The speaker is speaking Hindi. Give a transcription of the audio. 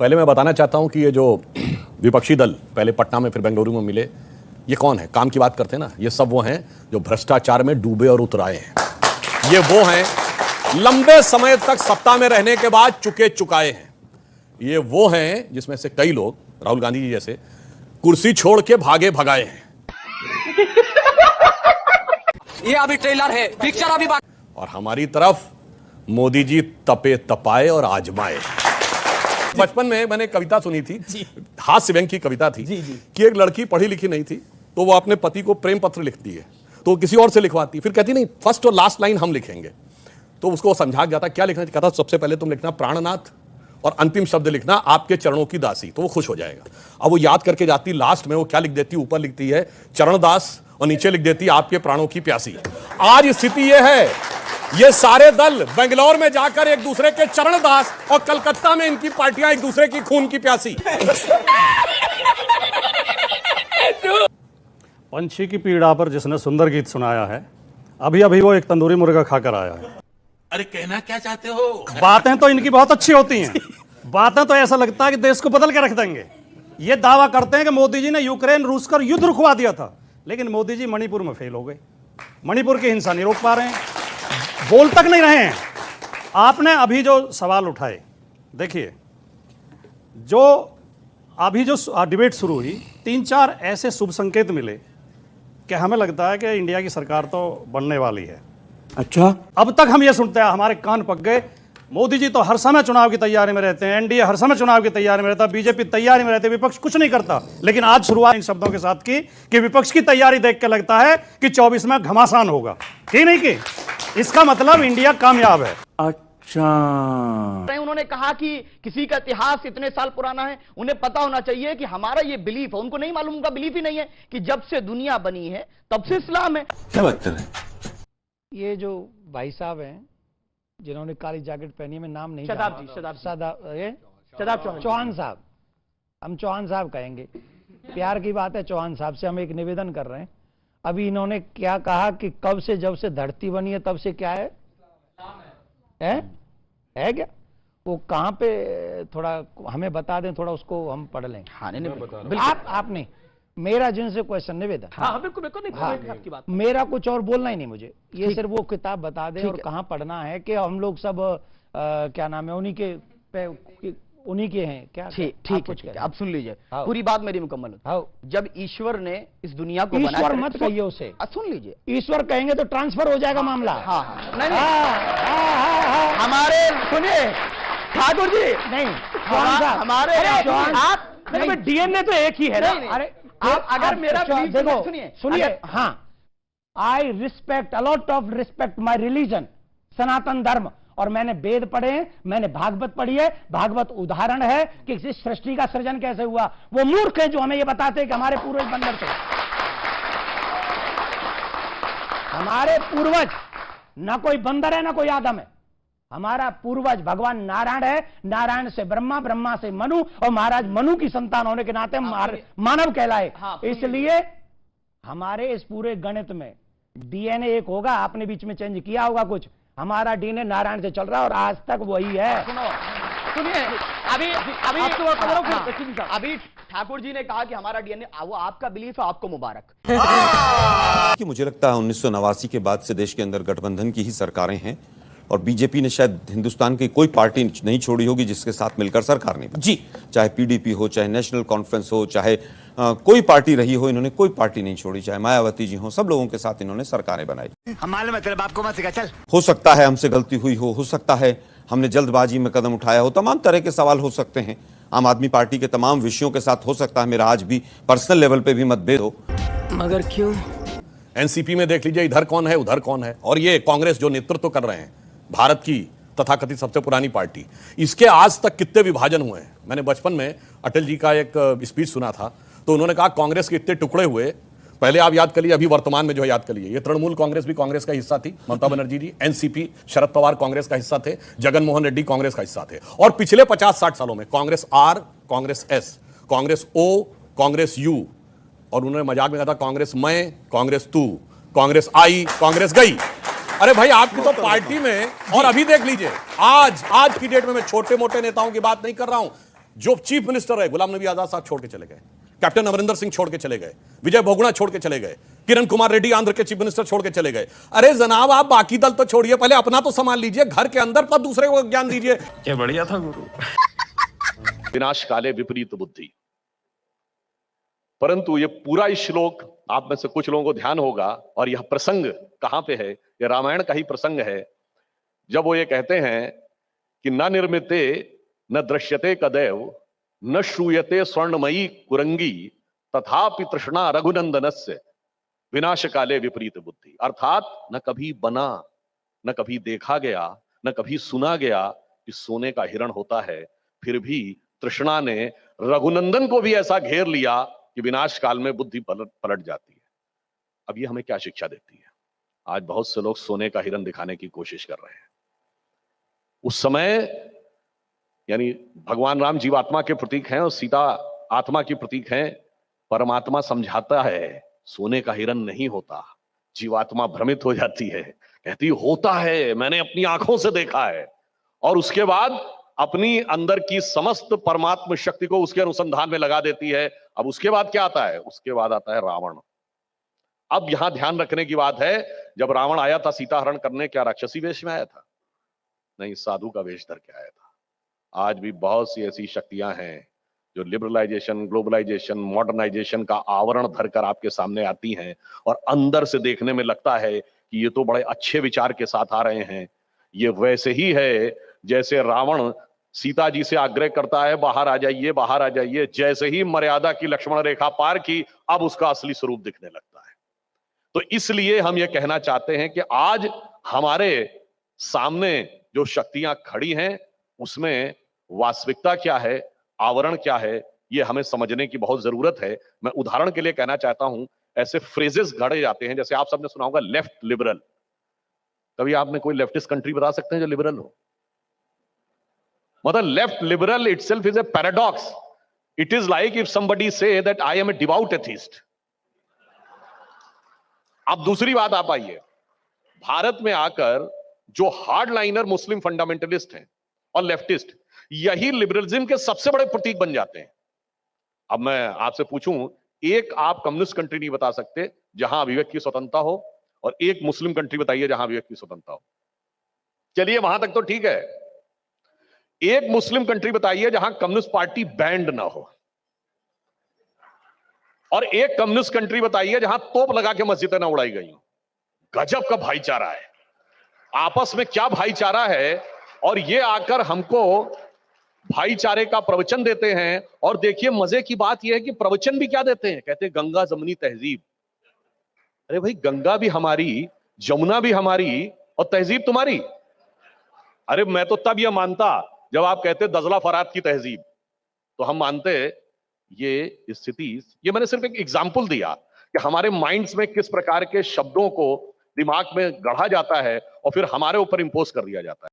पहले मैं बताना चाहता हूं कि ये जो विपक्षी दल पहले पटना में फिर बेंगलुरु में मिले, ये कौन है? काम की बात करते हैं ना, ये सब वो हैं जो भ्रष्टाचार में डूबे और उतराए हैं। ये वो हैं लंबे समय तक सत्ता में रहने के बाद चुके चुकाए हैं। ये वो हैं जिसमें से कई लोग, राहुल गांधी जी जैसे, कुर्सी छोड़ के भागे भगाए हैं। ये अभी ट्रेलर है, पिक्चर अभी और हमारी तरफ मोदी जी तपे तपाए और आजमाए। बचपन में मैंने कविता सुनी थी, हास्य व्यंग की कविता थी कि एक लड़की पढ़ी लिखी नहीं थी, तो वो अपने पति को प्रेम पत्र लिखती है, तो वो किसी और से लिखवाती, फिर कहती नहीं फर्स्ट और लास्ट लाइन हम लिखेंगे। तो उसको समझा जाता क्या लिखना, कहता सबसे पहले तुम लिखना प्राणनाथ और अंतिम शब्द लिखना आपके चरणों की दासी, तो वो खुश हो जाएगा। अब वो याद करके जाती, लास्ट में वो क्या लिख देती, ऊपर लिखती है चरणदास और नीचे लिख देती आपके प्राणों की प्यासी। आज स्थिति ये है, ये सारे दल बेंगलोर में जाकर एक दूसरे के चरणदास और कलकत्ता में इनकी पार्टियां एक दूसरे की खून की प्यासी। पंछी की पीड़ा पर जिसने सुंदर गीत सुनाया है, अभी अभी वो एक तंदूरी मुर्गा खाकर आया है। अरे कहना क्या चाहते हो? बातें तो इनकी बहुत अच्छी होती हैं, बातें तो ऐसा लगता है कि देश को बदल के रख देंगे। ये दावा करते हैं कि मोदी जी ने यूक्रेन रूस का युद्ध रुकवा दिया था, लेकिन मोदी जी मणिपुर में फेल हो गए। मणिपुर की हिंसा नहीं रोक पा रहे हैं, बोल तक नहीं रहे हैं। आपने अभी जो सवाल उठाए, देखिए जो अभी जो डिबेट शुरू हुई, 3-4 ऐसे शुभ संकेत मिले कि हमें लगता है कि इंडिया की सरकार तो बनने वाली है। अच्छा, अब तक हम ये सुनते हैं, हमारे कान पक गए, मोदी जी तो हर समय चुनाव की तैयारी में रहते हैं, एनडीए हर समय चुनाव की तैयारी में रहता है, बीजेपी तैयारी में रहती है, विपक्ष कुछ नहीं करता। लेकिन आज शुरुआत इन शब्दों के साथ की कि विपक्ष की तैयारी देख के लगता है कि 24 में घमासान होगा। ठीक नहीं कि इसका मतलब इंडिया कामयाब है। अच्छा, उन्होंने कहा कि किसी का इतिहास इतने साल पुराना है, उन्हें पता होना चाहिए कि हमारा ये बिलीफ है। उनको नहीं मालूम, उनका बिलीफ ही नहीं है कि जब से दुनिया बनी है तब से इस्लाम है। क्या बात कर रहे हैं? ये जो भाई साहब हैं जिन्होंने काली जैकेट पहनी है, मैं नाम नहीं शदाब जी, शदाब चौहान साहब, हम चौहान साहब कहेंगे, प्यार की बात है। चौहान साहब से हम एक निवेदन कर रहे हैं। अभी इन्होंने क्या कहा कि कब से, जब से धरती बनी है तब से क्या है क्या? वो कहाँ पे, थोड़ा हमें बता दें, थोड़ा उसको हम पढ़ लें। हाँ, नहीं, आपने मेरा जिनसे क्वेश्चन निवेदन, हाँ, बिल्कुल आपकी बात, मेरा कुछ और बोलना ही नहीं मुझे, ये सिर्फ वो किताब बता दें और कहाँ पढ़ना है कि हम लोग सब क्या नाम है, उन्हीं के हैं क्या? ठीक है, अब सुन लीजिए, पूरी बात मेरी मुकम्मल हो। जब ईश्वर ने इस दुनिया को बनाया, ईश्वर मत कहिए उसे, सुन लीजिए, ईश्वर कहेंगे तो ट्रांसफर हो जाएगा मामला। नहीं, हमारे सुनिए ठाकुर जी, नहीं हमारे आप डीएनए तो एक ही है ना। अरे आप अगर मेरा देखो, सुनिए, हाँ, I respect a lot of respect my religion, Sanatan Dharma, और मैंने वेद पढ़े हैं, मैंने भागवत पढ़ी है। भागवत उदाहरण है कि इस सृष्टि का सृजन कैसे हुआ। वो मूर्ख है जो हमें ये बताते हैं कि हमारे पूर्वज बंदर थे। हमारे पूर्वज ना कोई बंदर है ना कोई आदम है। हमारा पूर्वज भगवान नारायण है, नारायण से ब्रह्मा, ब्रह्मा से मनु, और महाराज मनु की संतान होने के नाते मानव कहलाए। इसलिए हमारे इस पूरे गणित में डीएनए एक होगा, आपने बीच में चेंज किया होगा कुछ, हमारा डीएनए नारायण से चल रहा है और आज तक वही है। सुनिए, अभी ठाकुर जी ने कहा कि हमारा डीएनए, वो आपका बिलीफ है, आपको मुबारक। कि मुझे लगता है 1989 के बाद से देश के अंदर गठबंधन की ही सरकारें हैं और बीजेपी ने शायद हिंदुस्तान की कोई पार्टी नहीं छोड़ी होगी जिसके साथ मिलकर सरकार नहीं बनी। जी, चाहे पीडीपी हो, चाहे नेशनल कॉन्फ्रेंस हो, चाहे कोई पार्टी रही हो, इन्होंने कोई पार्टी नहीं छोड़ी, चाहे मायावती जी हो, सब लोगों के साथ इन्होंने सरकारें बनाई। हमारे मतलब आपको मत सिखा, चल। हो सकता है हमसे गलती हुई हो सकता है हमने जल्दबाजी में कदम उठाया हो, तमाम तरह के सवाल हो सकते हैं। आम आदमी पार्टी के तमाम विषयों के साथ हो सकता है मेरा आज भी पर्सनल लेवल पे भी मतभेद हो, मगर क्यों? एनसीपी में देख लीजिए, इधर कौन है उधर कौन है, और ये कांग्रेस जो नेतृत्व कर रहे हैं, भारत की तथाकथित सबसे पुरानी पार्टी, इसके आज तक कितने विभाजन हुए हैं। मैंने बचपन में अटल जी का एक स्पीच सुना था, तो उन्होंने कहा कांग्रेस के इतने टुकड़े हुए, पहले आप याद कर लीजिए, अभी वर्तमान में जो है याद कर लीजिए, ये तृणमूल कांग्रेस भी कांग्रेस का हिस्सा थी, ममता बनर्जी जी, एनसीपी शरद पवार कांग्रेस का हिस्सा थे, जगन मोहन रेड्डी कांग्रेस का हिस्सा थे, और पिछले 50-60 सालों में Congress R, Congress S, Congress O, Congress U, और उन्होंने मजाक में कहा था कांग्रेस मैं, कांग्रेस तू, कांग्रेस आई, कांग्रेस गई। अरे भाई आपकी तो पार्टी में, और अभी देख लीजिए आज की डेट में, मैं छोटे मोटे नेताओं की बात नहीं कर रहा हूं, जो चीफ मिनिस्टर है गुलाम नबी आजाद साहब छोड़ के चले गए, कैप्टन अमरिंदर सिंह छोड़ के चले गए, विजय बहुगुणा छोड़ के चले गए, किरण कुमार रेड्डी आंध्र के चीफ मिनिस्टर छोड़ के चले गए। अरे जनाब, आप बाकी दल तो छोड़िए, पहले अपना तो संभाल लीजिए, घर के अंदर पर दूसरे को ज्ञान दीजिए। क्या बढ़िया था गुरु। विनाश काले विपरीत बुद्धि। परंतु ये पूरा श्लोक आप में से कुछ लोगों को ध्यान होगा, और यह प्रसंग कहां पे है, यह रामायण का ही प्रसंग है, जब वो ये कहते हैं कि न निर्मिते न दृश्यते कदैव न श्रूयते स्वर्णमयी कुरंगी तथापि तृष्णा रघुनंदनस्य विनाश काले विपरीत बुद्धि। अर्थात न कभी बना, न कभी देखा गया, न कभी सुना गया कि सोने का हिरण होता है, फिर भी तृष्णा ने रघुनंदन को भी ऐसा घेर लिया कि विनाश काल में बुद्धि पलट जाती है। अब ये हमें क्या शिक्षा देती है? आज बहुत से लोग सोने का हिरण दिखाने की कोशिश कर रहे हैं। उस समय यानी भगवान राम जीवात्मा के प्रतीक हैं और सीता आत्मा की प्रतीक हैं। परमात्मा समझाता है सोने का हिरण नहीं होता। जीवात्मा भ्रमित हो जाती है, कहती होता है, मैंने अपनी आंखों से देखा है, और उसके बाद अपनी अंदर की समस्त परमात्म शक्ति को उसके अनुसंधान में लगा देती है। अब उसके बाद क्या आता है? उसके बाद आता है रावण। अब यहां ध्यान रखने की बात है, जब रावण आया था सीता हरण करने, क्या राक्षसी वेश में आया था? नहीं, साधु का वेश धर के आया था। आज भी बहुत सी ऐसी शक्तियां हैं जो लिबरलाइजेशन, ग्लोबलाइजेशन, मॉडर्नाइजेशन का आवरण धरकर आपके सामने आती हैं, और अंदर से देखने में लगता है कि ये तो बड़े अच्छे विचार के साथ आ रहे हैं। ये वैसे ही है जैसे रावण सीता जी से आग्रह करता है, बाहर आ जाइए, बाहर आ जाइए। जैसे ही मर्यादा की लक्ष्मण रेखा पार की, अब उसका असली स्वरूप दिखने लगता है। तो इसलिए हम ये कहना चाहते हैं कि आज हमारे सामने जो शक्तियां खड़ी हैं, उसमें वास्तविकता क्या है, आवरण क्या है, ये हमें समझने की बहुत जरूरत है। मैं उदाहरण के लिए कहना चाहता हूं, ऐसे फ्रेजेस गढ़े जाते हैं, जैसे आप सबने सुना होगा लेफ्ट लिबरल। कभी आपने कोई लेफ्टिस्ट कंट्री बता सकते हैं जो लिबरल हो? मतलब left liberal itself is a paradox. It is like if somebody say that I am a devout atheist. अब दूसरी बात आप आइए, भारत में आकर जो हार्ड लाइनर मुस्लिम फंडामेंटलिस्ट हैं और लेफ्टिस्ट, यही लिबरलिज्म के सबसे बड़े प्रतीक बन जाते हैं। अब मैं आपसे पूछूं, एक आप कम्युनिस्ट कंट्री नहीं बता सकते जहां अभिव्यक्ति की स्वतंत्रता हो, और एक मुस्लिम कंट्री बताइए जहां अभिव्यक्ति की स्वतंत्रता हो। चलिए वहां तक तो ठीक है। एक मुस्लिम कंट्री बताइए जहां कम्युनिस्ट पार्टी बैंड ना हो, और एक कम्युनिस्ट कंट्री बताइए जहां तोप लगा के मस्जिदें ना उड़ाई गई हो। गजब का भाईचारा है, आपस में क्या भाईचारा है। और ये आकर हमको भाईचारे का प्रवचन देते हैं। और देखिए मजे की बात यह है कि प्रवचन भी क्या देते हैं, कहते हैं गंगा जमुनी तहजीब। अरे भाई, गंगा भी हमारी, जमुना भी हमारी, और तहजीब तुम्हारी। अरे मैं तो तब यह मानता जब आप कहते दजला फरात की तहजीब, तो हम मानते ये स्थिति। ये मैंने सिर्फ एक एग्जाम्पल दिया कि हमारे माइंड्स में किस प्रकार के शब्दों को दिमाग में गढ़ा जाता है और फिर हमारे ऊपर इंपोज कर दिया जाता है।